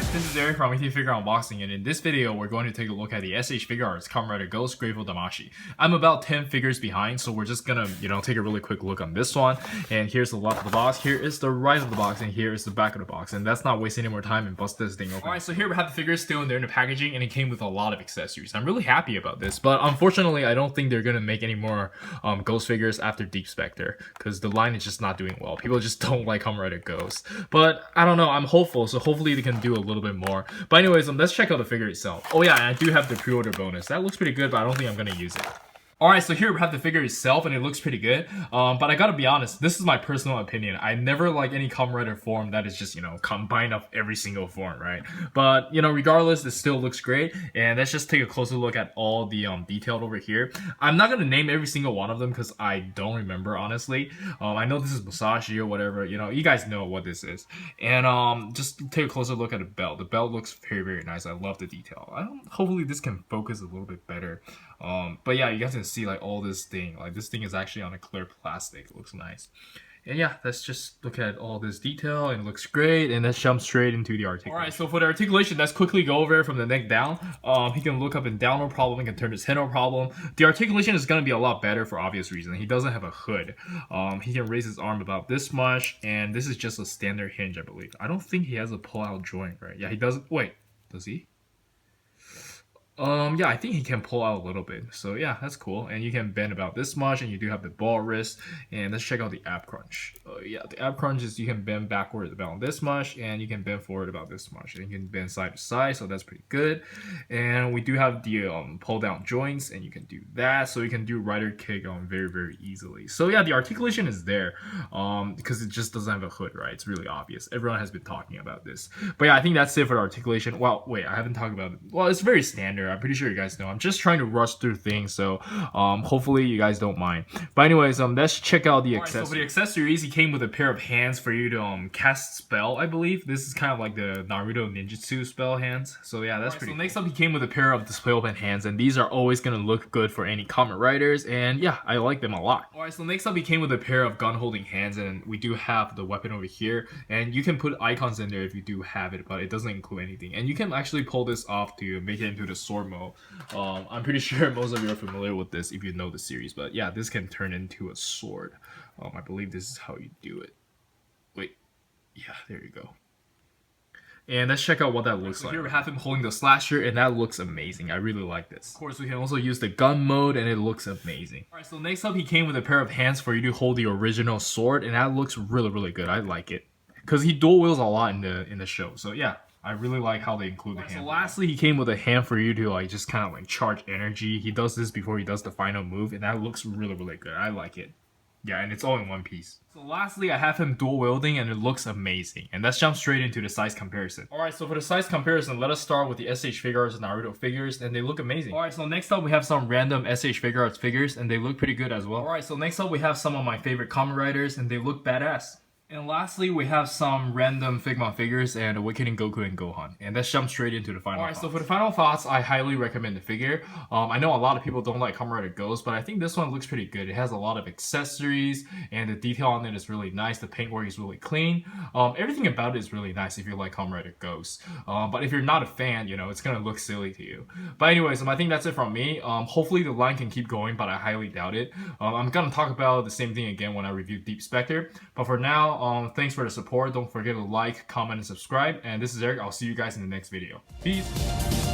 Alright, this is Eric from Figure Unboxing, and in this video we're going to take a look at the SH Figuarts Kamen Rider Ghost Grateful Damashii. I'm about 10 figures behind, so we're just gonna, take a really quick look on this one. And here's the left of the box, here is the right of the box, and here is the back of the box. And that's not wasting any more time and bust this thing open. Alright, so here we have the figures still in there in the packaging, and it came with a lot of accessories. I'm really happy about this, but unfortunately I don't think they're gonna make any more Ghost figures after Deep Spectre, because the line is just not doing well. People just don't like Kamen Rider Ghost. But I don't know, I'm hopeful, so hopefully they can do a little bit more. But anyways, let's check out the figure itself. Oh yeah, and I do have the pre-order bonus. That looks pretty good, but I don't think I'm gonna use it. Alright, so here we have the figure itself, and it looks pretty good. But I gotta be honest, this is my personal opinion. I never like any Kamen Rider form that is just, combined of every single form, right? But, regardless, it still looks great. And let's just take a closer look at all the detailed over here. I'm not gonna name every single one of them because I don't remember, honestly. I know this is Musashi or whatever, you guys know what this is. And just take a closer look at the belt. The belt looks very, very nice. I love the detail. Hopefully this can focus a little bit better. But yeah, you guys can see like all this thing. Like this thing is actually on a clear plastic. It looks nice. And yeah, let's just look at all this detail, and it looks great. And let's jump straight into the articulation. Alright, so for the articulation, let's quickly go over it from the neck down. He can look up and down, no problem. He can turn his head, no problem. The articulation is going to be a lot better for obvious reasons. He doesn't have a hood. He can raise his arm about this much, and this is just a standard hinge, I believe. I don't think he has a pull-out joint, right? Yeah, he doesn't. Wait, does he? Yeah, I think he can pull out a little bit. So yeah, that's cool. And you can bend about this much, and you do have the ball wrist. And let's check out the ab crunch. Yeah, the ab crunch is you can bend backward about this much, and you can bend forward about this much. And you can bend side to side, so that's pretty good. And we do have the pull down joints, and you can do that. So you can do rider kick very, very easily. So yeah, the articulation is there because it just doesn't have a hood, right? It's really obvious. Everyone has been talking about this. But yeah, I think that's it for the articulation. Well, wait, I haven't talked about it. Well, it's very standard. I'm pretty sure you guys know. I'm just trying to rush through things, so hopefully you guys don't mind. But anyways, let's check out the accessories. So for the accessories, he came with a pair of hands for you to cast spell, I believe. This is kind of like the Naruto ninjutsu spell hands. So yeah, that's pretty cool. Next up, he came with a pair of display open hands, and these are always gonna look good for any Kamen Riders, and yeah, I like them a lot. Alright, so next up, he came with a pair of gun holding hands, and we do have the weapon over here, and you can put icons in there if you do have it, but it doesn't include anything. And you can actually pull this off to make it into the sword mode. I'm pretty sure most of you are familiar with this if you know the series, but yeah, this can turn into a sword. I believe this is how you do it. Wait, yeah, there you go. And let's check out what that looks like. Here we have him holding the slasher, and that looks amazing. I really like this. Of course, we can also use the gun mode, and it looks amazing. Alright, so next up, he came with a pair of hands for you to hold the original sword, and that looks really, really good. I like it. Because he dual wields a lot in the show, so yeah. I really like how they include the hand. So lastly, he came with a hand for you to just kind of charge energy. He does this before he does the final move, and that looks really, really good. I like it. Yeah, and it's all in one piece. So lastly, I have him dual wielding, and it looks amazing. And let's jump straight into the size comparison. Alright, so for the size comparison, let us start with the SH Figuarts and Naruto figures, and they look amazing. Alright, so next up we have some random SH Figuarts figures, and they look pretty good as well. Alright, so next up we have some of my favorite Kamen Riders, and they look badass. And lastly, we have some random Figma figures and Awakening Goku and Gohan. And let's jump straight into the final thoughts. Alright, so for the final thoughts, I highly recommend the figure. I know a lot of people don't like Kamen Rider Ghost, but I think this one looks pretty good. It has a lot of accessories, and the detail on it is really nice. The paintwork is really clean. Everything about it is really nice if you like Kamen Rider Ghost. But if you're not a fan, it's gonna look silly to you. But anyways, I think that's it from me. Hopefully the line can keep going, but I highly doubt it. I'm gonna talk about the same thing again when I review Deep Spectre. But for now, thanks for the support. Don't forget to like, comment, and subscribe. And this is Eric. I'll see you guys in the next video. Peace.